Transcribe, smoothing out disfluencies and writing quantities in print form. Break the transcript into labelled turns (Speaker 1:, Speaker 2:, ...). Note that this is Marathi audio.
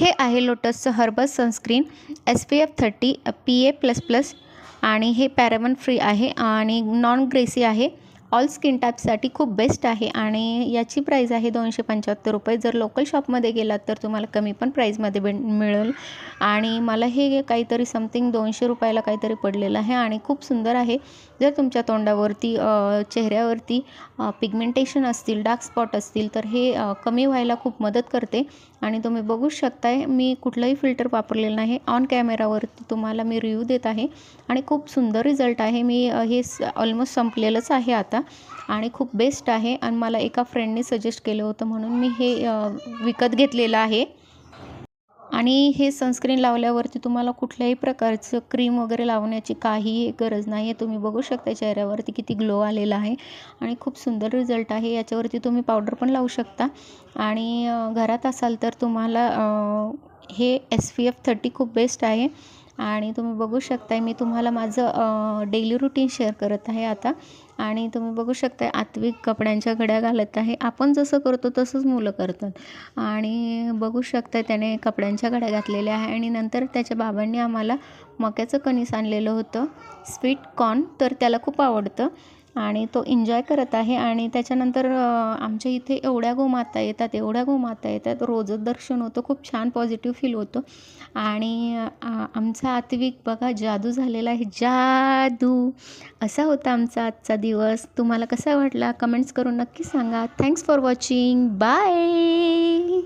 Speaker 1: हे आहे लोटसचं हर्बल सनस्क्रीन SPF 30 PA++ आणि हे पॅराबन फ्री आहे आणि नॉन ग्रेसी आहे. ऑल स्किन टाईपसाठी खूप बेस्ट आहे आणि याची प्राईस आहे ₹275. जर लोकल शॉपमध्ये गेलात तर तुम्हाला कमी पण प्राईजमध्ये मिळेल आणि मला हे काहीतरी समथिंग ₹200 काहीतरी पडलेलं आहे आणि खूप सुंदर आहे. जर तुमच्या तोंडावरती चेहऱ्यावरती पिगमेंटेशन असतील, डार्क स्पॉट असतील तर हे कमी व्हायला खूप मदत करते आणि तुम्ही बघू शकताय मी कुठलंही फिल्टर वापरलेलं नाही. ऑन कॅमेरावरती तुम्हाला मी रिव्ह्यू देत आहे आणि खूप सुंदर रिझल्ट आहे. मी हे ऑलमोस्ट संपलेलंच आहे आता आणि खूप बेस्ट आहे आणि मला एका फ्रेंडने सजेस्ट केलं होतं म्हणून मी हे विकत घेतलेलं आहे. आणि हे सनस्क्रीन लावल्यावरती तुम्हाला कुठल्याही प्रकारचं क्रीम वगैरे लावण्याची काहीही गरज नाही आहे. तुम्ही बघू शकता चेहऱ्यावरती किती ग्लो आलेला आहे आणि खूप सुंदर रिझल्ट आहे. याच्यावरती तुम्ही पावडर पण लावू शकता आणि घरात असाल तर तुम्हाला हे SPF 30 खूप बेस्ट आहे आणि तुम्ही बघू शकताय मी तुम्हाला माझं डेली रुटीन शेअर करत आहे आता आणि तुम्ही बघू शकताय आत्विक कपड्यांच्या घड्या घालत आहे. आपण जसं करतो तसंच मुलं करतात आणि बघू शकताय त्याने कपड्यांच्या घड्या घातलेल्या आहे आणि नंतर त्याच्या बाबांनी आम्हाला मक्याचं कणीस आणलेलं होतं स्वीट कॉर्न, तर त्याला खूप आवडतं आणि तो एन्जॉय करत आहे. आणि त्याच्यानंतर आमच्या इथे एवढ्या गोमाता येतात रोजच दर्शन होतं. खूप छान पॉझिटिव्ह फील होतं आणि आमचा आत्विक बघा जादू झालेला आहे, जादू. असा होता आमचा आजचा दिवस. तुम्हाला कसा वाटला कमेंट्स करून नक्की सांगा. Thanks for watching. बाय.